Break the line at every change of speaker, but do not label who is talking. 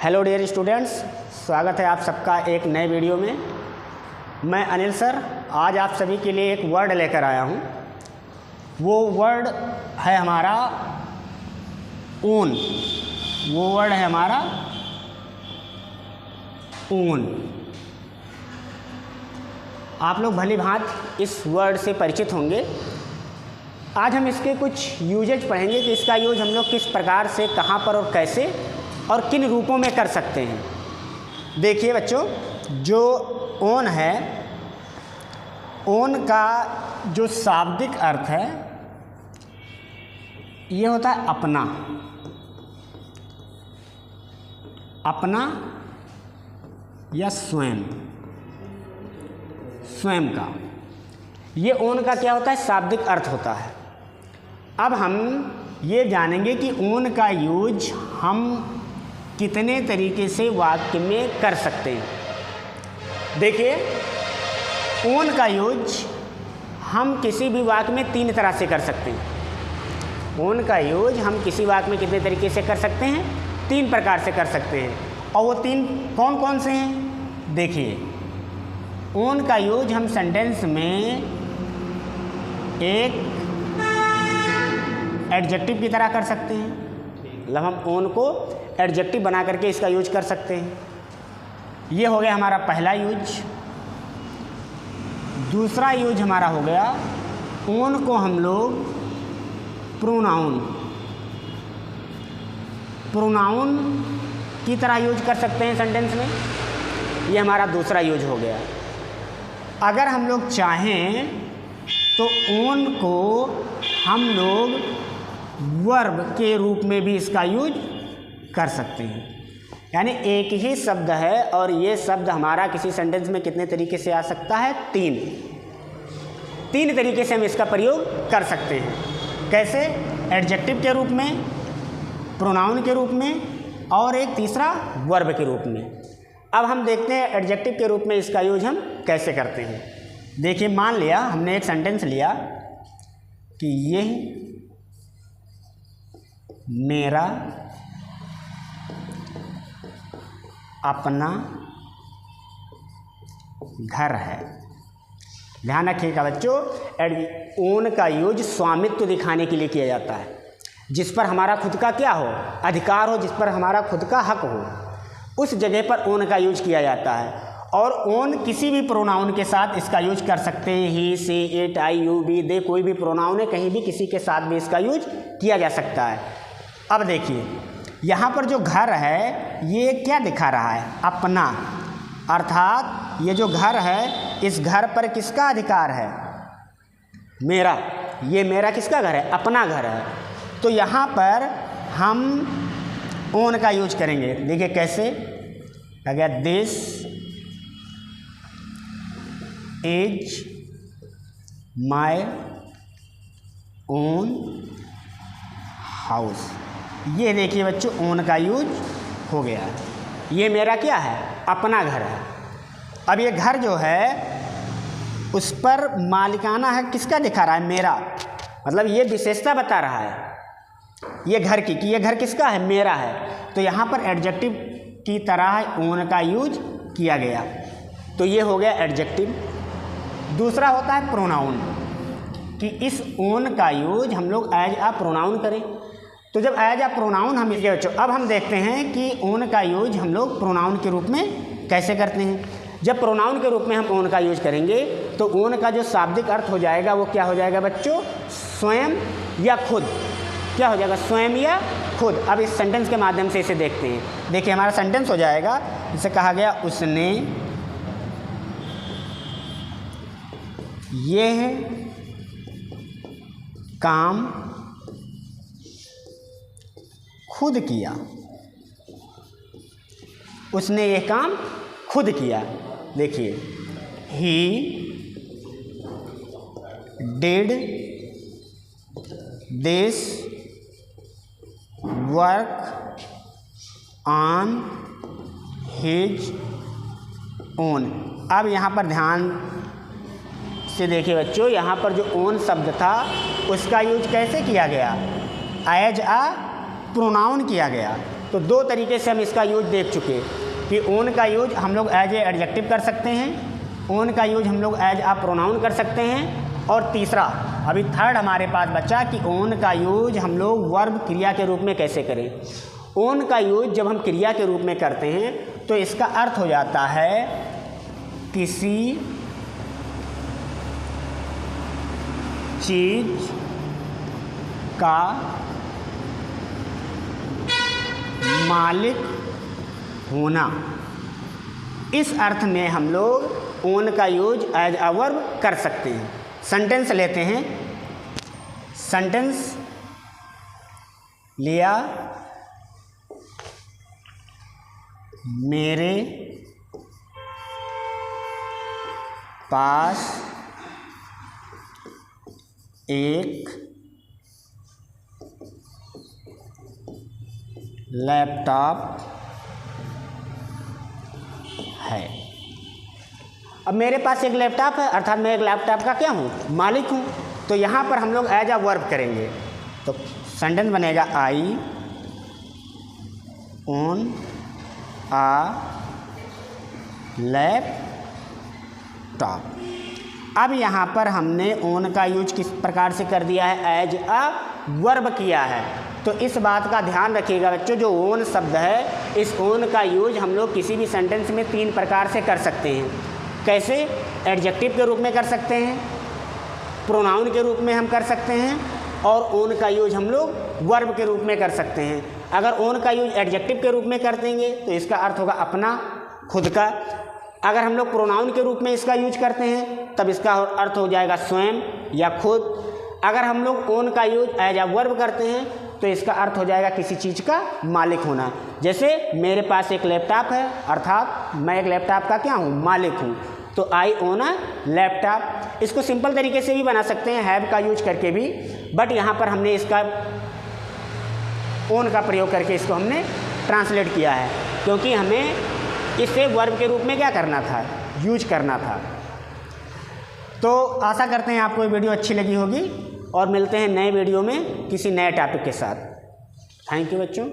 Hello dear students, स्वागत है आप सबका एक नए वीडियो में। मैं अनिल सर आज आप सभी के लिए एक वर्ड लेकर आया हूँ। वो वर्ड है हमारा ओन। वो वर्ड है हमारा ओन। आप लोग भली भांति इस वर्ड से परिचित होंगे। आज हम इसके कुछ यूजेज पढ़ेंगे कि इसका यूज हम लोग किस प्रकार से, कहाँ पर और कैसे और किन रूपों में कर सकते हैं। देखिए बच्चों, जो ओन है, ओन का जो शाब्दिक अर्थ है ये होता है अपना। अपना या स्वयं, स्वयं का। ये ओन का क्या होता है? शाब्दिक अर्थ होता है। अब हम ये जानेंगे कि ओन का यूज हम कितने तरीके से वाक्य में कर सकते हैं। देखिए, ओन का यूज हम किसी भी वाक्य में तीन तरह से कर सकते हैं। ओन का यूज हम किसी वाक्य में कितने तरीके से कर सकते हैं? तीन प्रकार से कर सकते हैं। और वो तीन कौन कौन से हैं? देखिए, ओन का यूज हम सेंटेंस में एक एडजेक्टिव की तरह कर सकते हैं। मतलब हम ओन को एडजेक्टिव बना करके इसका यूज कर सकते हैं। ये हो गया हमारा पहला यूज। दूसरा यूज हमारा हो गया, ओन को हम लोग प्रोनाउन की तरह यूज कर सकते हैं सेंटेंस में। ये हमारा दूसरा यूज हो गया। अगर हम लोग चाहें तो ओन को हम लोग वर्ब के रूप में भी इसका यूज कर सकते हैं। यानी एक ही शब्द है और ये शब्द हमारा किसी सेंटेंस में कितने तरीके से आ सकता है? तीन तरीके से हम इसका प्रयोग कर सकते हैं। कैसे? एडजेक्टिव के रूप में, प्रोनाउन के रूप में और एक तीसरा वर्ब के रूप में। अब हम देखते हैं एडजेक्टिव के रूप में इसका यूज हम कैसे करते हैं। देखिए, मान लिया हमने एक सेंटेंस लिया कि ये मेरा अपना घर है। ध्यान रखिएगा बच्चों, ओन का यूज स्वामित्व दिखाने के लिए किया जाता है। जिस पर हमारा खुद का क्या हो? अधिकार हो, जिस पर हमारा खुद का हक हो, उस जगह पर ओन का यूज किया जाता है। और ओन किसी भी प्रोनाउन के साथ इसका यूज कर सकते हैं। ही, सी, इट, आई, यू, वी, दे, कोई भी प्रोनाउन है, कहीं भी किसी के साथ भी इसका यूज किया जा सकता है। अब देखिए, यहाँ पर जो घर है ये क्या दिखा रहा है? अपना। अर्थात ये जो घर है, इस घर पर किसका अधिकार है? मेरा। ये मेरा किसका घर है? अपना घर है। तो यहाँ पर हम ओन का यूज करेंगे। देखिए कैसे? अगर this is my own house. ये देखिए बच्चों, ओन का यूज हो गया है। ये मेरा क्या है? अपना घर है। अब ये घर जो है उस पर मालिकाना है किसका दिखा रहा है? मेरा। मतलब ये विशेषता बता रहा है ये घर की, कि ये घर किसका है? मेरा है। तो यहाँ पर एडजेक्टिव की तरह ओन का यूज किया गया। तो ये हो गया एडजेक्टिव। दूसरा होता है प्रोनाउन, कि इस ओन का यूज हम लोग एज अ प्रोनाउन करें। तो जब एज अ प्रोनाउन हम इसके बच्चों, अब हम देखते हैं कि ओन का यूज हम लोग प्रोनाउन के रूप में कैसे करते हैं। जब प्रोनाउन के रूप में हम ओन का यूज करेंगे तो ओन का जो शाब्दिक अर्थ हो जाएगा वो क्या हो जाएगा बच्चों? स्वयं या खुद। क्या हो जाएगा? स्वयं या खुद। अब इस सेंटेंस के माध्यम से इसे देखते हैं। देखिए, हमारा सेंटेंस हो जाएगा, जिसे कहा गया उसने यह काम खुद किया। उसने ये काम खुद किया। देखिए, he did this work on his own. अब यहाँ पर ध्यान से देखिए बच्चों, यहाँ पर जो ओन शब्द था उसका यूज कैसे किया गया? एज अ प्रोनाउन किया गया। तो दो तरीके से हम इसका यूज देख चुके कि ओन का यूज हम लोग एज ए एडजेक्टिव कर सकते हैं, ओन का यूज हम लोग एज अ प्रोनाउन कर सकते हैं, और तीसरा अभी थर्ड हमारे पास बचा कि ओन का यूज हम लोग वर्ब क्रिया के रूप में कैसे करें। ओन का यूज जब हम क्रिया के रूप में करते हैं तो इसका अर्थ हो जाता है किसी चीज का मालिक होना। इस अर्थ में हम लोग ओन का यूज एज अ वर्ब कर सकते हैं। सेंटेंस लेते हैं, सेंटेंस लिया, मेरे पास एक लैपटॉप है। अब मेरे पास एक लैपटॉप है अर्थात मैं एक लैपटॉप का क्या हूँ, मालिक हूँ। तो यहाँ पर हम लोग एज अ वर्ब करेंगे तो सेंटेंस बनेगा आई ओन आ लैपटॉप। अब यहाँ पर हमने ओन का यूज किस प्रकार से कर दिया है, एज अ वर्ब किया है। तो इस बात का ध्यान रखिएगा बच्चों, जो ओन शब्द है इस ओन का यूज हम लोग किसी भी सेंटेंस में तीन प्रकार से कर सकते हैं। कैसे? एडजेक्टिव के रूप में कर सकते हैं, प्रोनाउन के रूप में हम कर सकते हैं, और ओन का यूज हम लोग वर्ब के रूप में कर सकते हैं। अगर ओन का यूज एडजेक्टिव के रूप में कर देंगे तो इसका अर्थ होगा अपना, खुद का। अगर हम लोग प्रोनाउन के रूप में इसका यूज करते हैं तब इसका अर्थ हो जाएगा स्वयं या खुद। अगर हम लोग ओन का यूज एज अ वर्ब करते हैं तो इसका अर्थ हो जाएगा किसी चीज़ का मालिक होना। जैसे मेरे पास एक लैपटॉप है अर्थात मैं एक लैपटॉप का क्या हूँ, मालिक हूँ। तो आई ओन अ लैपटॉप। इसको सिंपल तरीके से भी बना सकते हैं, हैव का यूज करके भी, बट यहाँ पर हमने इसका ओन का प्रयोग करके इसको हमने ट्रांसलेट किया है, क्योंकि हमें इसे वर्ब के रूप में क्या करना था, यूज करना था। तो आशा करते हैं आपको ये वीडियो अच्छी लगी होगी और मिलते हैं नए वीडियो में किसी नए टॉपिक के साथ। थैंक यू बच्चों।